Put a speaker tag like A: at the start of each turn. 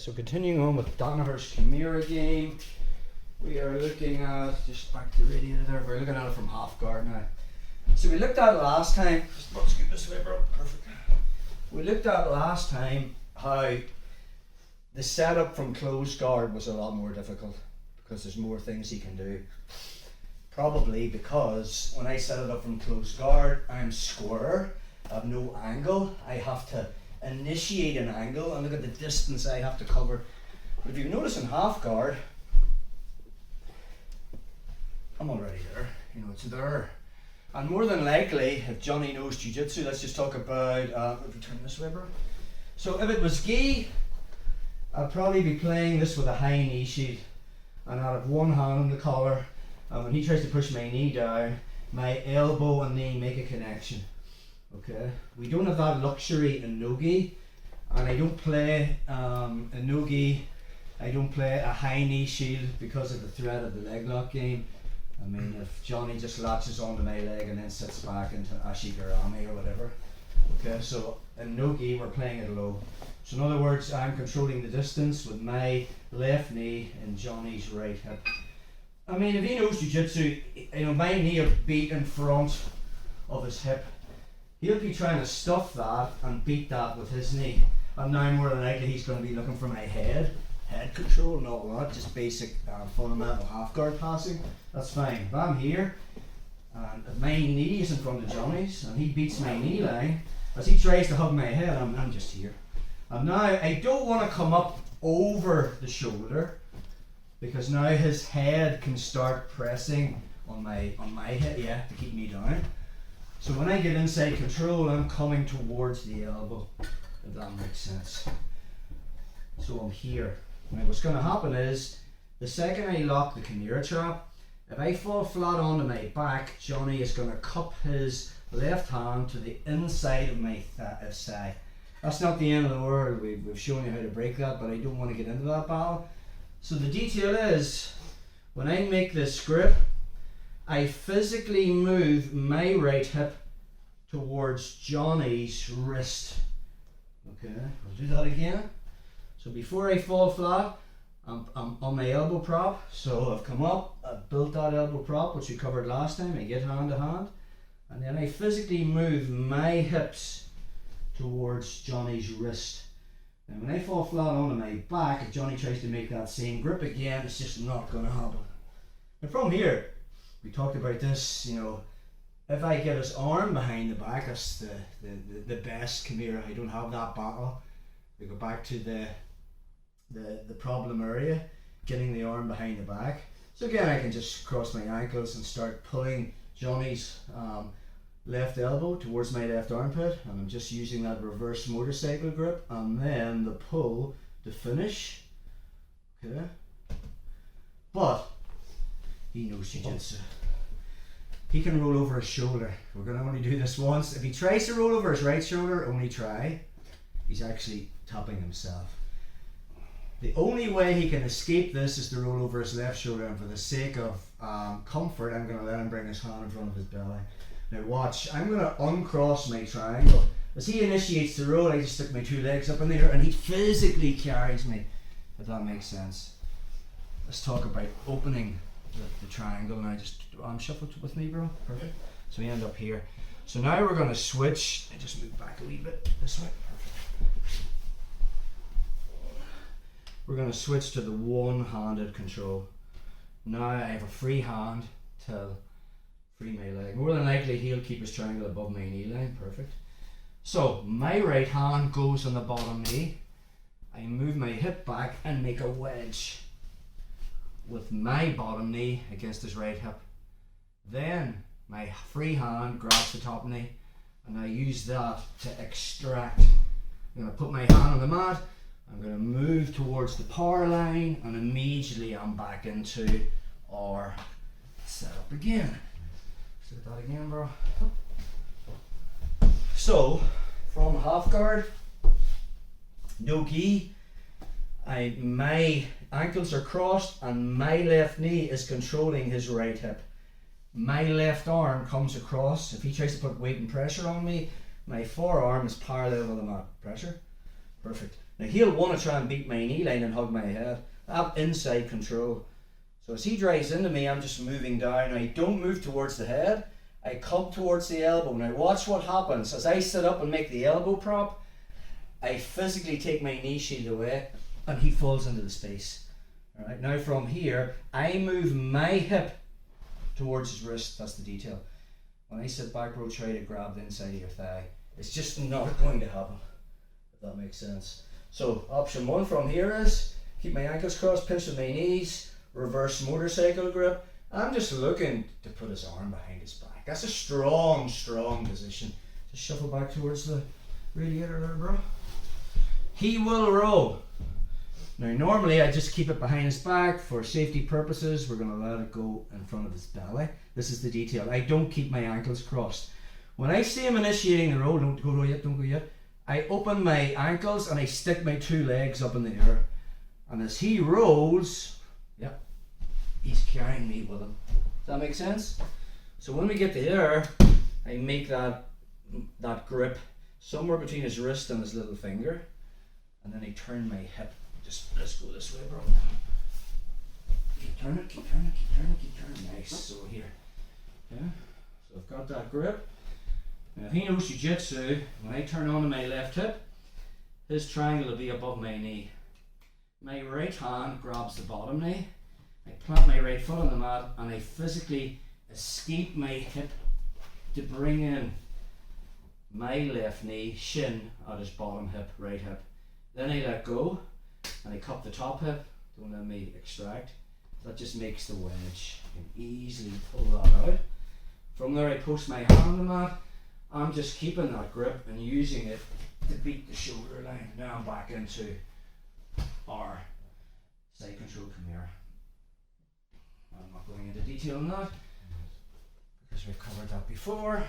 A: So continuing on with Danaher's Kimura game, we are looking at, just back to the radiator there, we're looking at it from half guard now. So we looked at it last time, let's scoot this way bro, perfect. We looked at it last time how the setup from closed guard was a lot more difficult because there's more things he can do. Probably because when I set it up from closed guard, I'm square, I have no angle, I have to initiate an angle and look at the distance I have to cover. But if you notice in half guard, I'm already there, it's there. And more than likely, if Johnny knows jiu-jitsu, let's just talk about, let me turn this way bro. So if it was gi, I'd probably be playing this with a high knee shield and I'd have one hand on the collar, and when he tries to push my knee down, my elbow and knee make a connection. Okay, we don't have that luxury in no-gi, and I don't play in no-gi, I don't play a high knee shield because of the threat of the leg lock game. I mean, if Johnny just latches onto my leg and then sits back into ashigarami or whatever. Okay, so in no-gi we're playing it low. So in other words, I'm controlling the distance with my left knee and Johnny's right hip. I mean, if he knows jiu-jitsu, my knee will be in front of his hip. He'll be trying to stuff that and beat that with his knee. And now more than likely he's going to be looking for my head control and all that, just basic fundamental half guard passing. That's fine. If I'm here and if my knee is in front of Johnny's and he beats my knee line, as he tries to hug my head, I'm just here. And now I don't want to come up over the shoulder because now his head can start pressing on my head, to keep me down. So when I get inside control, I'm coming towards the elbow, if that makes sense. So I'm here. Now what's going to happen is, the second I lock the Kimura trap, if I fall flat onto my back, Johnny is going to cup his left hand to the inside of my thigh. That's not the end of the world, we've shown you how to break that, but I don't want to get into that battle. So the detail is, when I make this grip, I physically move my right hip towards Johnny's wrist. Okay, I'll do that again. So before I fall flat, I'm on my elbow prop. So I've come up, I've built that elbow prop, which we covered last time. I get hand to hand, and then I physically move my hips towards Johnny's wrist. And when I fall flat onto my back, if Johnny tries to make that same grip again, it's just not going to happen. Now from here, we talked about this, if I get his arm behind the back, that's the best Kimura. I don't have that battle. We go back to the problem area, getting the arm behind the back. So again, I can just cross my ankles and start pulling Johnny's left elbow towards my left armpit, and I'm just using that reverse motorcycle grip, and then the pull to finish. Okay, but he knows jiu-jitsu. He can roll over his shoulder. We're going to only do this once. If he tries to roll over his right shoulder, only try. He's actually tapping himself. The only way he can escape this is to roll over his left shoulder, and for the sake of comfort, I'm going to let him bring his hand in front of his belly. Now watch, I'm going to uncross my triangle. As he initiates the roll, I just stick my two legs up in the air and he physically carries me, if that makes sense. Let's talk about opening the triangle now. Just shuffle with me bro, perfect. So we end up here. So now we're going to switch, I just move back a wee bit this way, perfect. We're going to switch to the one-handed control. Now I have a free hand till free my leg. More than likely he'll keep his triangle above my knee line, perfect. So my right hand goes on the bottom knee. I move my hip back and make a wedge with my bottom knee against his right hip. Then my free hand grabs the top knee and I use that to extract. I'm going to put my hand on the mat, I'm going to move towards the power line, and immediately I'm back into our setup again. Let's do that again bro. So from half guard, no gi, my ankles are crossed and my left knee is controlling his right hip. My left arm comes across. If he tries to put weight and pressure on me, my forearm is parallel with the mat. Pressure. Perfect. Now he'll want to try and beat my knee line and hug my head. I have inside control. So as he drives into me, I'm just moving down. I don't move towards the head. I come towards the elbow. Now watch what happens. As I sit up and make the elbow prop, I physically take my knee shield away and he falls into the space. Alright, now from here, I move my hip towards his wrist. That's the detail. When I sit back, bro, try to grab the inside of your thigh. It's just not going to happen, if that makes sense. So option one from here is keep my ankles crossed, pinch with my knees, reverse motorcycle grip. I'm just looking to put his arm behind his back. That's a strong, strong position. Just shuffle back towards the radiator there, bro. He will roll. Now normally I just keep it behind his back. For safety purposes, we're going to let it go in front of his belly. This is the detail. I don't keep my ankles crossed. When I see him initiating the roll, don't go yet, don't go yet. I open my ankles and I stick my two legs up in the air. And as he rolls, yep, he's carrying me with him. Does that make sense? So when we get there, I make that grip somewhere between his wrist and his little finger. And then I turn my hip. Just let's go this way, bro. Keep turning, keep turning, keep turning, keep turning. Nice. So here. Yeah. So I've got that grip. Now if he knows jiu-jitsu, when I turn onto my left hip, his triangle will be above my knee. My right hand grabs the bottom knee. I plant my right foot on the mat and I physically escape my hip to bring in my left knee, shin at his bottom hip, right hip. Then I let go and I cup the top hip. Don't let me extract. That just makes the wedge. I can easily pull that out. From there I post my hand on the mat. I'm just keeping that grip and using it to beat the shoulder line. Now I'm back into our side control Kimura. I'm not going into detail on that because we've covered that before.